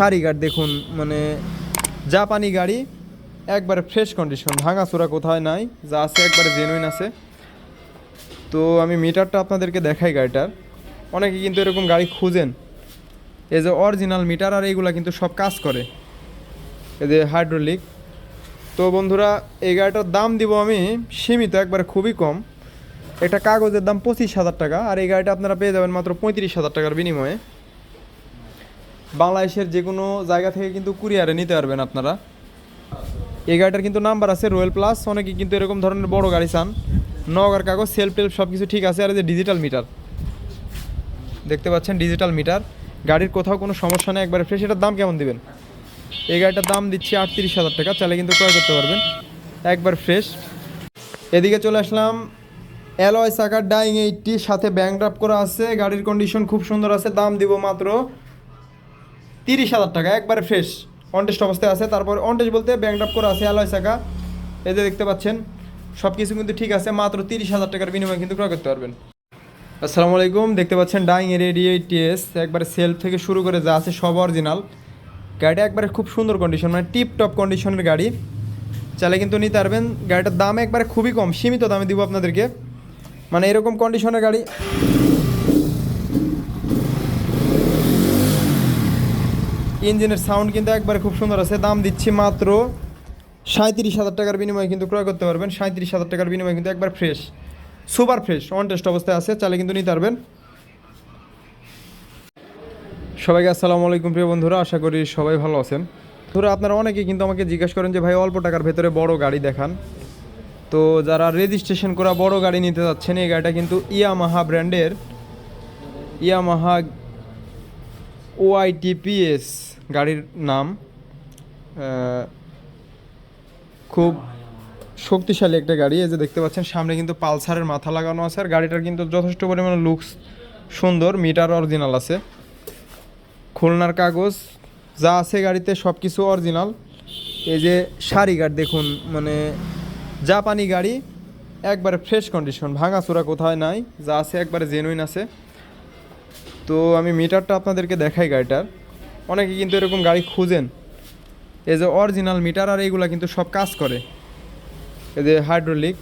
সারি গার্ড দেখুন, মানে জাপানি গাড়ি, একবারে ফ্রেশ কন্ডিশন, ভাঙাচোরা কোথায় নাই, যা আছে একবারে জেনুইন আছে। তো আমি মিটারটা আপনাদেরকে দেখাই গাড়িটার। অনেকে কিন্তু এরকম গাড়ি খুঁজেন, এই যে অরিজিনাল মিটার, আর এইগুলা কিন্তু সব কাজ করে, এই যে হাইড্রোলিক। তো বন্ধুরা, এই গাড়িটার দাম দিব আমি সীমিত, একবারে খুবই কম। এটা কাগজের দাম 25,000 টাকা, আর এই গাড়িটা আপনারা পেয়ে যাবেন মাত্র 35,000 টাকার বিনিময়ে। বাংলাদেশের যে কোনো জায়গা থেকে কিন্তু কুরিয়ারে নিতে পারবেন আপনারা। এই গাড়িটার কিন্তু নাম্বার আছে রয়্যাল প্লাস। অনেকে কিন্তু এরকম ধরনের বড় গাড়ি চান, নগার কাগজ, সেলফ টেলফ সব কিছু ঠিক আছে। আর এই যে ডিজিটাল মিটার দেখতে পাচ্ছেন, ডিজিটাল মিটার, গাড়ির কোথাও কোনো সমস্যা নেই, একবারে ফ্রেশ। এটার দাম কেমন দিবেন? এই গাড়িটার দাম দিচ্ছি 38,000 টাকা, চাইলে কিন্তু ক্রয় করতে পারবেন, একবার ফ্রেশ। এদিকে চলে আসলাম, অ্যালয় চাকার ডাইং 80, সাথে ব্যাংক ড্রাফট করা আছে, গাড়ির কন্ডিশন খুব সুন্দর আছে। দাম দিব মাত্র 30,000 টাকা, একবারে ফ্রেশ, অনটেস্ট অবস্থায় আছে। তারপর অনটেস্ট বলতে ব্যাংক ড্রাফট করা আছে, অ্যালয় চাকা, এই যে দেখতে পাচ্ছেন, সব কিছু কিন্তু ঠিক আছে। মাত্র 30,000 টাকার বিনিময়ে কিন্তু ক্রয় করতে পারবেন। আসসালামু আলাইকুম, দেখতে পাচ্ছেন ডাইং এর এডি 80s, একবারে সেলফ থেকে শুরু করে যা আছে সব অরিজিনাল। গাড়িটা একবারে খুব সুন্দর কন্ডিশন, মানে টিপ টপ কন্ডিশনের গাড়ি, চাইলে কিন্তু নিতে পারবেন। গাড়িটার দাম একবারে খুবই কম, সীমিত দামে দিব আপনাদেরকে, মানে এরকম কন্ডিশনের গাড়ি। ইঞ্জিনের সাউন্ড কিন্তু একবারে খুব সুন্দর আছে। দাম দিচ্ছি মাত্র 37,000 টাকার বিনিময়ে কিন্তু ক্রয় করতে পারবেন। 37,000 টাকার বিনিময়ে কিন্তু একবার fresh, super fresh, on test অবস্থায় আছে, চাইলে কিন্তু নিতে পারবেন। সবাইকে আসসালামু আলাইকুম প্রিয় বন্ধুরা, আশা করি সবাই ভালো আছেন। ধরো আপনারা অনেকেই কিন্তু আমাকে জিজ্ঞাসা করেন যে ভাই অল্প টাকার ভেতরে বড় গাড়ি দেখান। তো যারা রেজিস্ট্রেশন করা বড় গাড়ি নিতে যাচ্ছেন, এই গাড়িটা কিন্তু ইয়ামাহা ব্র্যান্ডের, ইয়ামাহা OITPS গাড়ির নাম। খুব শক্তিশালী একটা গাড়ি। এই যে দেখতে পাচ্ছেন, সামনে কিন্তু পালসারের মাথা লাগানো আছে, আর গাড়িটার কিন্তু যথেষ্ট পরিমাণে লুকস সুন্দর, মিটার অরিজিনাল আছে, খুলনার কাগজ যা আছে গাড়িতে সব কিছু অরিজিনাল। এই যে সারি গার্ড দেখুন, মানে জাপানি গাড়ি, একবারে ফ্রেশ কন্ডিশন, ভাঙাচোরা কোথায় নাই, যা আছে একবারে জেনুইন আছে। তো আমি মিটারটা আপনাদেরকে দেখাই গাড়িটার। অনেকে কিন্তু এরকম গাড়ি খুঁজেন, এই যে অরিজিনাল মিটার, আর এইগুলা কিন্তু সব কাজ করে, এই যে হাইড্রোলিক।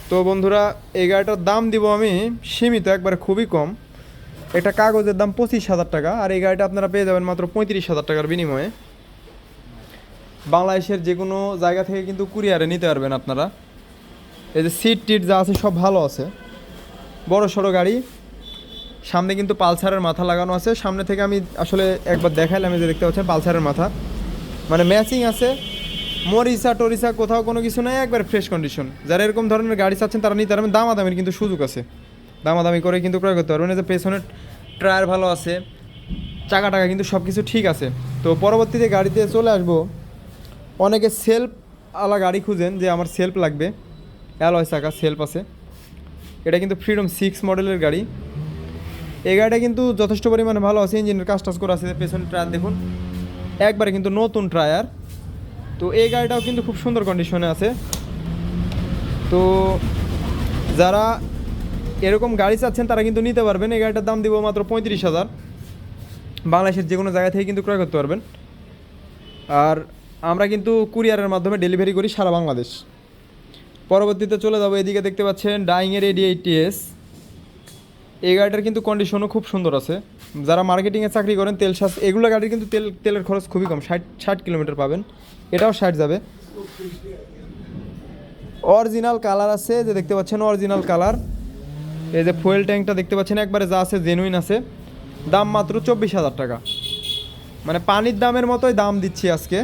তো বন্ধুরা, এই গাড়িটার দাম দিব আমি সীমিত, একবারে খুবই কম। এটা কাগজের দাম 25,000 টাকা, আর এই গাড়িটা আপনারা পেয়ে যাবেন মাত্র 35,000 টাকার বিনিময়ে। বাংলাদেশের যে কোনো জায়গা থেকে কিন্তু কুরিয়ারে নিতে পারবেন আপনারা। এই যে সিট টিট যা আছে সব ভালো আছে, বড় সড়ো গাড়ি। সামনে কিন্তু পালসারের মাথা লাগানো আছে, সামনে থেকে আমি আসলে একবার দেখাইলাম, এই যে দেখতে পাচ্ছেন পালসারের মাথা, মানে ম্যাচিং আছে, মরিচা টরিচা কোথাও কোনো কিছু নেই, একবার ফ্রেশ কন্ডিশন। যারা এরকম ধরনের গাড়ি চাচ্ছেন তারা নিতে পারবেন, দামাদামির কিন্তু সুযোগ আছে, দামাদামি করে কিন্তু ক্রয় করতে পারবেন। এই যে পেছনের টায়ার ভালো আছে, চাকা টাকা কিন্তু সব কিছু ঠিক আছে। তো পরবর্তীতে গাড়িতে চলে আসবো, অনেকে সেলফ আলা গাড়ি খুঁজেন যে আমার সেলফ লাগবে, অ্যালয় চাকা, সেলফ আছে। এটা কিন্তু ফ্রিডম 6 মডেলের গাড়ি। এই গাড়িটা কিন্তু যথেষ্ট পরিমাণে ভালো আছে, ইঞ্জিনের কাজ টাজ করা আছে। পেছনের টায়ার দেখুন, একবারে কিন্তু নতুন টায়ার। তো এই গাড়িটাও কিন্তু খুব সুন্দর কন্ডিশনে আছে। তো যারা এরকম গাড়ি চাচ্ছেন তারা কিন্তু নিতে পারবেন। এই গাড়িটার দাম দিব মাত্র 35,000, বাংলাদেশের যে কোনো জায়গা থেকে কিন্তু ক্রয় করতে পারবেন। আর আমরা কিন্তু কুরিয়ারের মাধ্যমে ডেলিভারি করি সারা বাংলাদেশ। পরবর্তীতে চলে যাবো, এদিকে দেখতে পাচ্ছেন ডাইংয়ের এডি 80s। এই গাড়িটার কিন্তু কন্ডিশনও খুব সুন্দর আছে। যারা মার্কেটিংয়ে চাকরি করেন, তেল শ্বাস, এগুলো গাড়ির কিন্তু তেলের খরচ খুবই কম, 60 কিলোমিটার পাবেন, এটাও 60 যাবে। অরিজিনাল কালার আছে, যে দেখতে পাচ্ছেন অরিজিনাল কালার। এই যে ফুয়েল ট্যাঙ্কটা দেখতে পাচ্ছেন, একবারে যা আছে জেনুইন আছে। দাম মাত্র 24,000 টাকা, মানে পানির দামের মতোই দাম দিচ্ছি আজকে।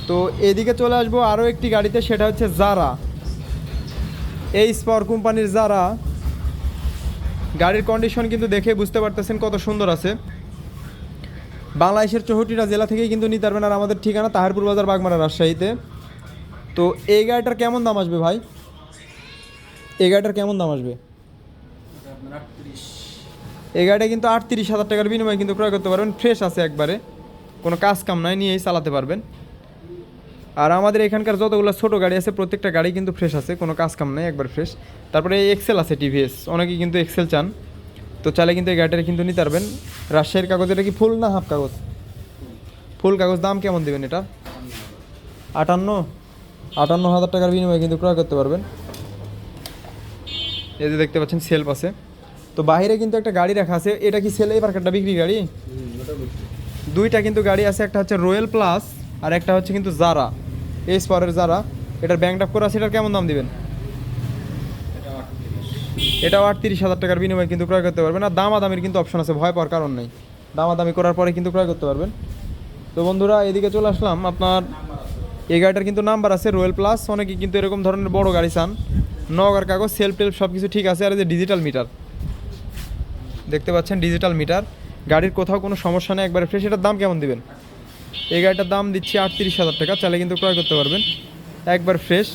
তো এদিকে চলে আসবো আরও একটি গাড়িতে, সেটা হচ্ছে জারা, এই স্পাওয়ার কোম্পানির জারা। গাড়ির কন্ডিশন কিন্তু দেখে বুঝতে পারতেছেন কত সুন্দর আছে। বাংলাদেশের 64টা জেলা থেকেই কিন্তু নিতে পারবেন। আর আমাদের ঠিকানা তাহিরপুর বাজার, বাগমারা, রাজশাহীতে। তো এই গাড়িটার কেমন দাম আসবে ভাই? এই গাড়িটার কেমন দাম আসবে? এই গাড়িটা কিন্তু 38,000 টাকার বিনিময়ে কিন্তু ক্রয় করতে পারবেন, ফ্রেশ আছে একবারে, কোনো কাজ কাম নাই, নিয়েই চালাতে পারবেন। আর আমাদের এখানকার যতগুলো ছোটো গাড়ি আছে প্রত্যেকটা গাড়ি কিন্তু ফ্রেশ আছে, কোনো কাজ কাম নাই, একবার ফ্রেশ। তারপরে এক্সেল আছে, টিভিএস, অনেকেই কিন্তু এক্সেল চান, তো চাইলে কিন্তু এই গাড়িটা কিন্তু নিতে পারবেন। রাজশাহীর কাগজ, এটা কি ফুল না হাফ কাগজ? ফুল কাগজ। দাম কেমন দেবেন এটা? 58,000 টাকার বিনিময়ে কিন্তু ক্রয় করতে পারবেন। এই যে দেখতে পাচ্ছেন সেলফ আছে। তো বাইরে কিন্তু একটা গাড়ি রাখা আছে, এটা কি সেল এই পার্কেটটা বিক্রি গাড়ি? দুইটা কিন্তু গাড়ি আছে, একটা হচ্ছে রয়্যাল প্লাস আর একটা হচ্ছে কিন্তু জারা, এস পাওয়ারের জারা। এটার ব্যাংক আপ করা আছে, এটার কেমন দাম দিবেন? এটাও 38,000 টাকার বিনিময়ে কিন্তু ক্রয় করতে পারবেন। আর দামাদামির কিন্তু অপশন আছে, ভয় পাওয়ার কারণ নেই, দামাদামি করার পরে কিন্তু ক্রয় করতে পারবেন। তো বন্ধুরা এদিকে চলে আসলাম, আপনার এই গাড়িটার কিন্তু নাম্বার আছে রয়্যাল প্লাস। অনেকে কিন্তু এরকম ধরনের বড় গাড়ি চান, নগার কাগজ, সেলফ টেলফ সব কিছু ঠিক আছে। আর এই যে ডিজিটাল মিটার দেখতে পাচ্ছেন, ডিজিটাল মিটার, গাড়ির কোথাও কোনো সমস্যা নেই, একবারে ফ্রেশ। এটার দাম কেমন দিবেন? এই গাড়িটার দাম দিচ্ছি 38,000 টাকা, চাইলে কিন্তু ক্রয় করতে পারবেন, একবার ফ্রেশ।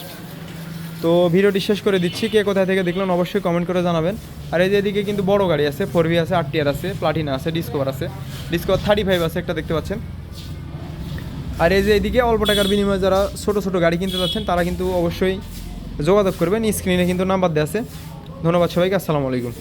তো ভিডিওটি শেষ করে দিচ্ছি, কে কোথায় থেকে দেখলেন অবশ্যই কমেন্ট করে জানাবেন। আর এই যে এদিকে কিন্তু বড় গাড়ি আছে, 4V আছে, RTR আছে, প্লাটিনা আছে, ডিসকভার আছে, ডিসকভার 35 আছে একটা দেখতে পাচ্ছেন। আর এই যে এদিকে অল্প টাকার বিনিময়ে যারা ছোটো ছোটো গাড়ি কিনতে যাচ্ছেন তারা কিন্তু অবশ্যই যোগাযোগ করবেন, স্ক্রিনে কিন্তু নাম্বার দেওয়া আছে। ধন্যবাদ সবাইকে, আসসালামু আলাইকুম।